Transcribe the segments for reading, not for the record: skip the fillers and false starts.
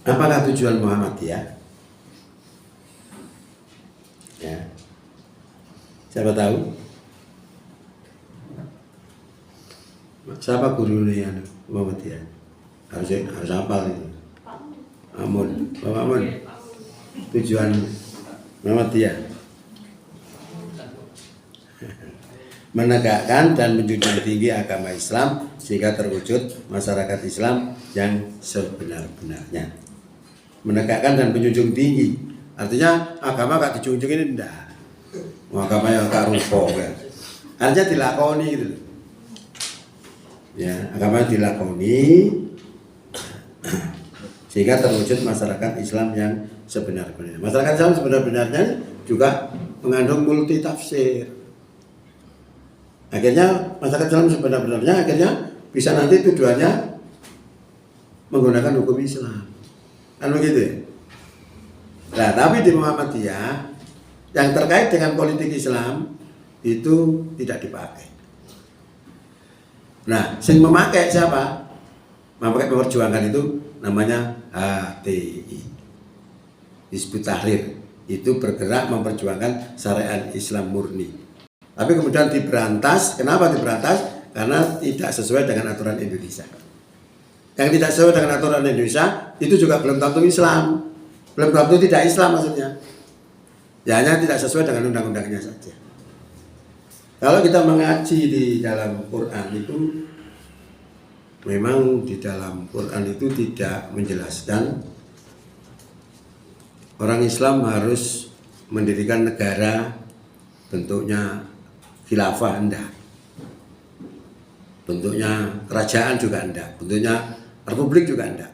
Apakah tujuan Muhammadiyah? Ya. Siapa tahu? Siapa gurunya Muhammadiyah? Harus hafal itu. Amun, Bapak Amun. Tujuan Muhammadiyah menegakkan dan menjunjung tinggi agama Islam sehingga terwujud masyarakat Islam yang sebenar-benarnya. Menegakkan dan menjunjung tinggi artinya agama gak dijunjungin enggak. Agama yang gak rupo ya. Artinya dilakoni gitu. Ya, agama dilakoni sehingga terwujud masyarakat Islam yang sebenar-benarnya. Masyarakat Islam sebenar-benarnya juga mengandung multi tafsir. Akhirnya masyarakat Islam sebenar-benarnya akhirnya bisa nanti tujuannya menggunakan hukum Islam. Kan begitu ya? Nah, tapi di Muhammadiyah yang terkait dengan politik Islam itu tidak dipakai. Nah, yang memakai siapa? Memakai memperjuangkan itu namanya HTI, Hizbut Tahrir. Itu bergerak memperjuangkan syariat Islam murni. Tapi kemudian diberantas. Kenapa diberantas? Karena tidak sesuai dengan aturan Indonesia. Yang tidak sesuai dengan aturan Indonesia itu juga belum tentu Islam, belum tentu tidak Islam maksudnya. Ya hanya tidak sesuai dengan undang-undangnya saja. Kalau kita mengaji di dalam Quran itu, memang di dalam Quran itu tidak menjelaskan orang Islam harus mendirikan negara bentuknya khilafah, enggak. Bentuknya kerajaan juga enggak. Bentuknya republik juga enggak.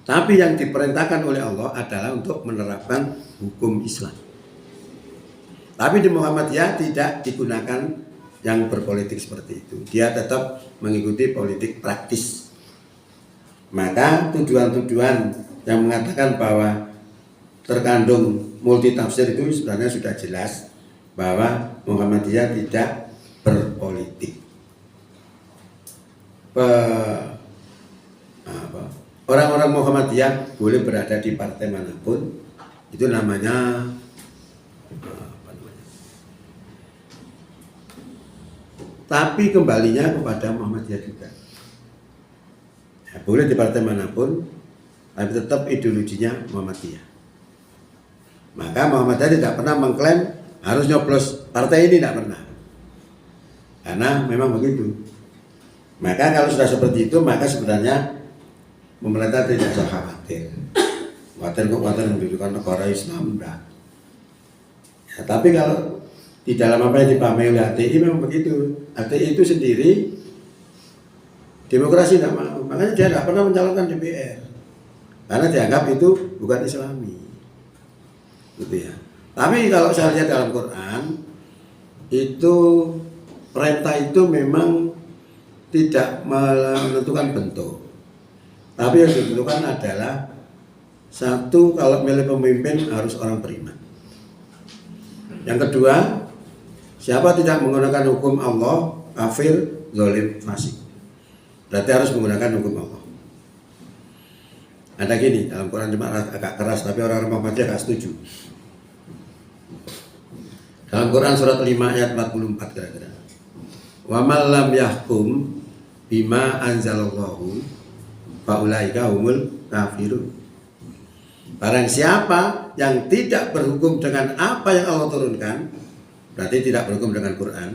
Tapi yang diperintahkan oleh Allah adalah untuk menerapkan hukum Islam. Tapi di Muhammadiyah tidak digunakan yang berpolitik seperti itu. Dia tetap mengikuti politik praktis. Maka tujuan-tujuan yang mengatakan bahwa terkandung multi tafsir itu sebenarnya sudah jelas bahwa Muhammadiyah tidak berpolitik. Orang-orang Muhammadiyah boleh berada di partai manapun, itu namanya tapi kembalinya kepada Muhammadiyah juga. Ya, boleh di partai manapun, tapi tetap ideologinya Muhammadiyah. Maka Muhammadiyah tidak pernah mengklaim harus nyoblos partai ini, tidak pernah. Karena memang begitu. Maka kalau sudah seperti itu, maka sebenarnya pemerintah tidak usah khawatir. Khawatir mendudukan negara Islam, enggak. Ya, tapi kalau di dalam apa yang dipahami oleh HTI memang begitu. HTI itu sendiri demokrasi tidak mau. Makanya dia tidak pernah mencalonkan DPR. Karena dianggap itu bukan Islami. Gitu ya. Tapi kalau saya lihat dalam Quran itu perintah itu memang tidak menentukan bentuk. Tapi yang ditentukan adalah satu, kalau milih pemimpin harus orang beriman. Yang kedua, siapa tidak menggunakan hukum Allah, kafir, zalim, fasik. Berarti harus menggunakan hukum Allah. Ada gini, dalam Quran cuma agak keras, tapi orang-orang Muhammadiyah agak setuju. Dalam Quran surat 5 ayat 44 kira-kira. Wa man lam yahkum bima anzalallahu faulaika humul kafirun. Barang siapa yang tidak berhukum dengan apa yang Allah turunkan, berarti tidak berhukum dengan Quran.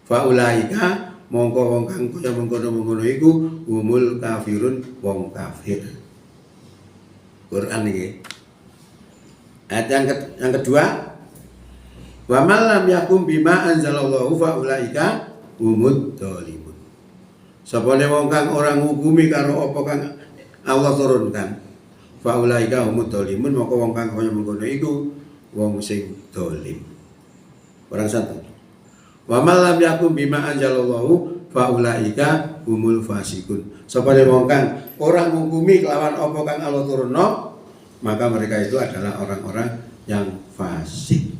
Faulaika mongko wong kang kaya mengkono-mengkono iku humul kafirun, wong kafir. Quran ini. Ayat yang kedua, wa man lam yakum bima anzalallahu faulaika humud dzalimun. Sapane wong kang ora ngukumi karo apa kang Allah turunkan, faulaika humud dzalimun, maka wong kang kaya mengkono iku wong sing zalim. Orang satu. Wa man lam yakum bima anzalallahu faulaika humul fasikun. Sapane wong kang ora ngukumi kelawan apa kang Allah turunno, maka mereka itu adalah orang-orang yang fasik.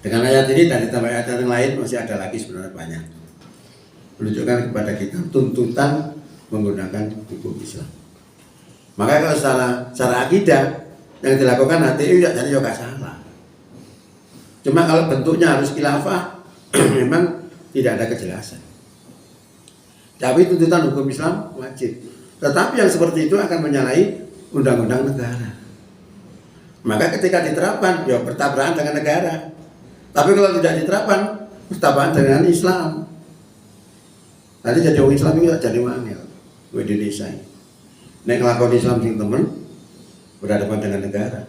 Dengan ayat ini dan ditambah ayat yang lain masih ada lagi sebenarnya banyak. Menunjukkan kepada kita tuntutan menggunakan hukum Islam. Maka kalau secara akidah yang dilakukan HTI ya jadi juga salah. Cuma kalau bentuknya harus khilafah memang tidak ada kejelasan. Tapi tuntutan hukum Islam wajib. Tetapi yang seperti itu akan menyalahi undang-undang negara. Maka ketika diterapkan ya bertabrakan dengan negara. Tapi kalau tidak diterapkan bertabrakan dengan Islam. Nanti jadi orang Islam itu jadi wangil di Indonesia ini. Nek ngelakoni Islam sing temen berhadapan dengan negara.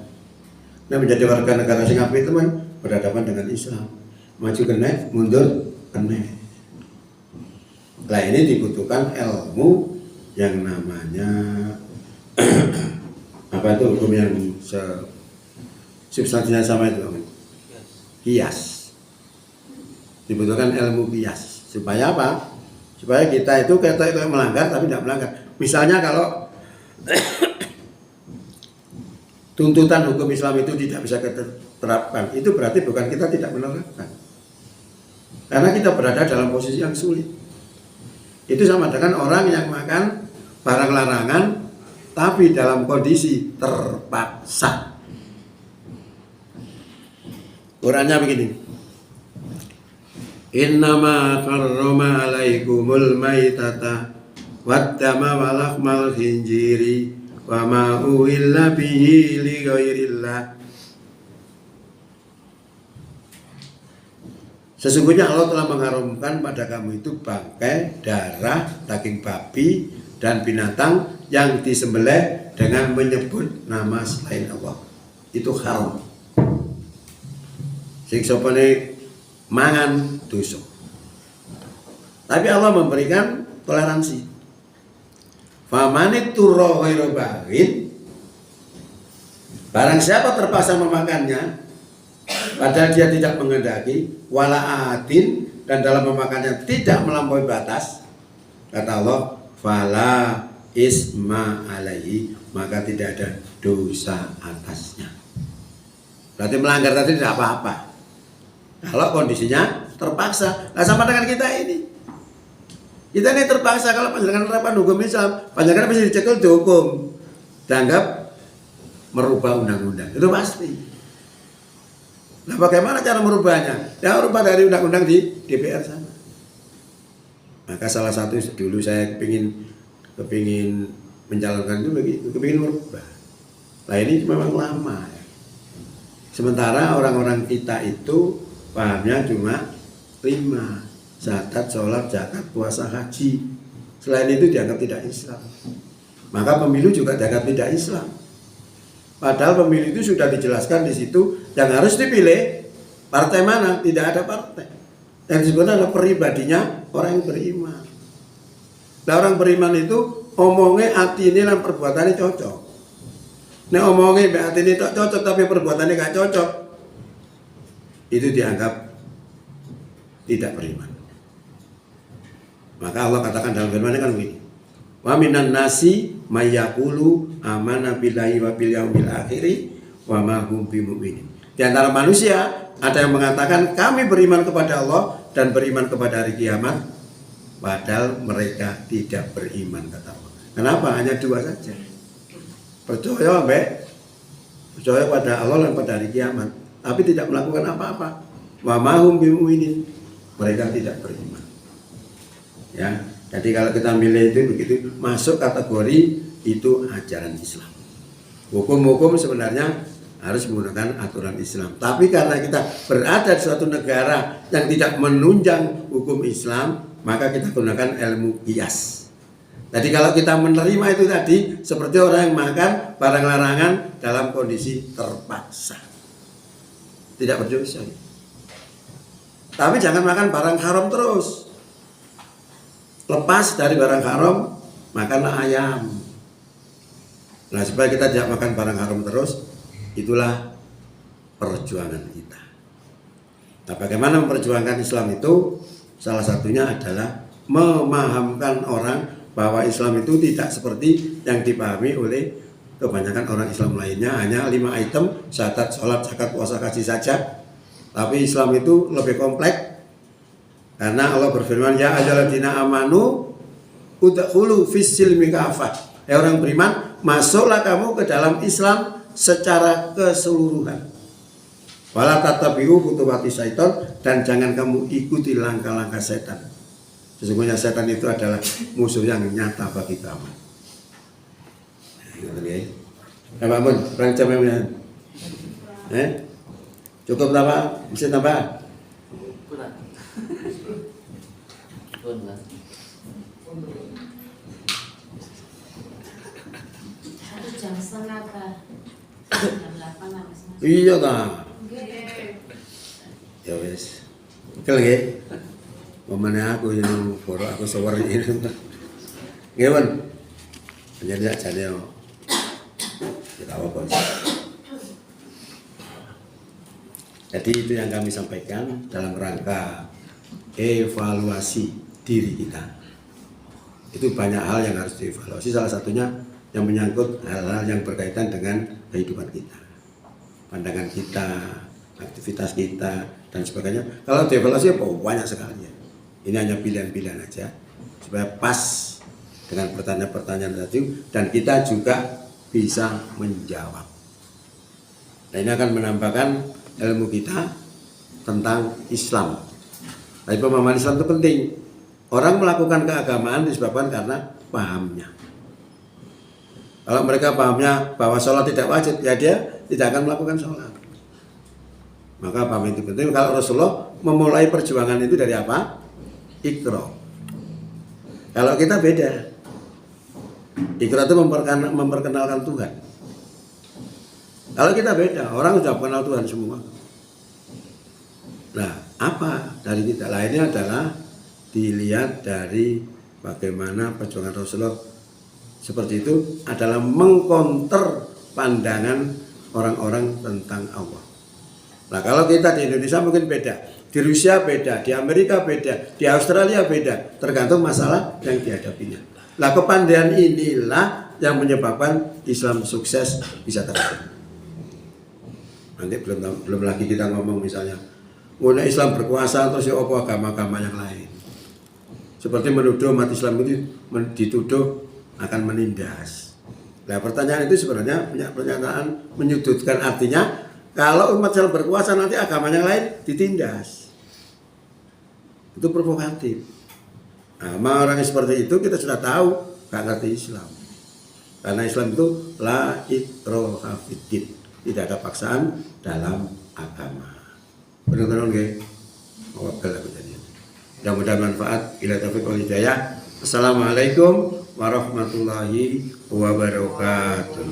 Nek menjadi warga negara sing apik temen berhadapan dengan Islam. Maju kena, mundur kena. Nah ini dibutuhkan ilmu yang namanya apa itu hukum yang substansinya sama itu, qiyas. Dibutuhkan ilmu qiyas. Supaya apa? Supaya kita itu melanggar tapi tidak melanggar. Misalnya kalau tuntutan hukum Islam itu tidak bisa diterapkan, itu berarti bukan kita tidak menerapkan. Karena kita berada dalam posisi yang sulit. Itu sama dengan orang yang makan barang larangan tapi dalam kondisi terpaksa. Qurannya begini. Innama karrama alaikumul maitata waddama walahmal khinjiri wa ma uhilla bihi li ghairillah. Sesungguhnya Allah telah mengharamkan pada kamu itu bangkai, darah, daging babi dan binatang yang disembelih dengan menyebut nama selain Allah. Itu haram. Sing sopane mangan dosa. Tapi Allah memberikan toleransi. Famanit turra ghairu baghin, barang siapa terpaksa memakannya padahal dia tidak menghendaki, wala adin, dan dalam memakannya tidak melampaui batas, kata Allah, fala isma alaihi, maka tidak ada dosa atasnya. Berarti melanggar tadi tidak apa-apa kalau kondisinya terpaksa. Nah sama dengan kita ini. Kita ini terpaksa kalau panjangan penerapan hukum Islam, panjangan bisa dicekel dihukum, dianggap merubah undang-undang. Itu pasti. Nah bagaimana cara merubahnya? Ya merubah dari undang-undang di DPR sana. Maka salah satu dulu saya kepingin mencalonkan itu begitu, kepingin merubah. Nah ini memang lama. Ya. Sementara orang-orang kita itu pahamnya cuma 5. Zakat, sholat, zakat, puasa, haji. Selain itu dianggap tidak Islam. Maka pemilu juga dianggap tidak Islam. Padahal pemilu itu sudah dijelaskan di situ yang harus dipilih partai mana, tidak ada partai. Yang disebutkan adalah pribadinya orang yang beriman. Nah orang beriman itu omongnya hati ini dan perbuatannya cocok. Nah omongnya hati ini cocok tapi perbuatannya gak cocok, itu dianggap tidak beriman. Maka Allah katakan dalam firman-Nya kan begini. Wa minan nasi mayyaqulu amana billahi wa bil yaumil akhir wa ma hum bimumin. Di antara manusia ada yang mengatakan kami beriman kepada Allah dan beriman kepada hari kiamat, padahal mereka tidak beriman, kata Allah. Kenapa? Hanya 2 saja. Percaya pada Allah dan pada hari kiamat, tapi tidak melakukan apa-apa. Wa ma hum bimumin. Mereka tidak beriman. Ya, jadi kalau kita milih itu begitu masuk kategori itu ajaran Islam. Hukum-hukum sebenarnya harus menggunakan aturan Islam. Tapi karena kita berada di suatu negara yang tidak menunjang hukum Islam, maka kita gunakan ilmu qiyas. Jadi kalau kita menerima itu tadi seperti orang yang makan barang larangan dalam kondisi terpaksa, tidak berdosa. Tapi jangan makan barang haram terus. Lepas dari barang haram, makanlah ayam. Nah, supaya kita tidak makan barang haram terus, itulah perjuangan kita. Nah, bagaimana memperjuangkan Islam itu? Salah satunya adalah memahamkan orang bahwa Islam itu tidak seperti yang dipahami oleh kebanyakan orang Islam lainnya, hanya 5 item, syahadat, sholat, zakat, puasa, haji saja. Tapi Islam itu lebih kompleks. Karena Allah berfirman, ya ayyuhalladzina amanu udkhulu fis silmi kafah. Orang beriman, masuklah kamu ke dalam Islam secara keseluruhan. Wala tatabi'u khutuwati syaiton, dan jangan kamu ikuti langkah-langkah setan. Sesungguhnya setan itu adalah musuh yang nyata bagi kamu. Pak Mun, perang jamnya. Cukup tambah? Bisa tambah? Kurang. Jam setengah Pak. Jam 8 lah Mas. Iya ta. Ya wis. Kel nggih. Pemane aku yang boro aku sewer ini. Nggih, Mun. Jadi ajane yo. Kita apa. Jadi itu yang kami sampaikan dalam rangka evaluasi diri kita. Itu banyak hal yang harus dievaluasi, salah satunya yang menyangkut hal-hal yang berkaitan dengan kehidupan kita, pandangan kita, aktivitas kita, dan sebagainya. Kalau dievaluasi banyak sekali ya. Ini hanya pilihan-pilihan aja supaya pas dengan pertanyaan-pertanyaan tadi, dan kita juga bisa menjawab. Nah, ini akan menambahkan ilmu kita tentang Islam. Tapi pemahaman Islam itu penting. Orang melakukan keagamaan disebabkan karena pahamnya. Kalau mereka pahamnya bahwa sholat tidak wajib, ya dia tidak akan melakukan sholat. Maka paham itu penting. Kalau Rasulullah memulai perjuangan itu dari apa? Iqra. Kalau kita beda. Iqra itu memperkenalkan Tuhan. Kalau kita beda, orang sudah kenal Tuhan semua. Nah, apa dari kita? Nah, ini adalah dilihat dari bagaimana perjuangan Rasulullah seperti itu adalah mengkonter pandangan orang-orang tentang Allah. Nah, kalau kita di Indonesia mungkin beda, di Rusia beda, di Amerika beda, di Australia beda, tergantung masalah yang dihadapinya. Nah, kepandaian inilah yang menyebabkan Islam sukses bisa terjadi. Nanti belum lagi kita ngomong misalnya, Islam berkuasa terus ya apa agama-agama yang lain. Seperti menuduh umat Islam itu dituduh akan menindas. Nah, pertanyaan itu sebenarnya punya pernyataan menyudutkan, artinya kalau umat Islam berkuasa nanti agama yang lain ditindas. Itu provokatif. Nah, orang seperti itu kita sudah tahu gak ngerti Islam. Karena Islam itu la ikraha fiddin, tidak ada paksaan dalam agama. Benar-benar nggih. Mawakil aku jadi. Mudah-mudahan manfaat. Ila taufiq wal hidayah. Assalamualaikum warahmatullahi wabarakatuh.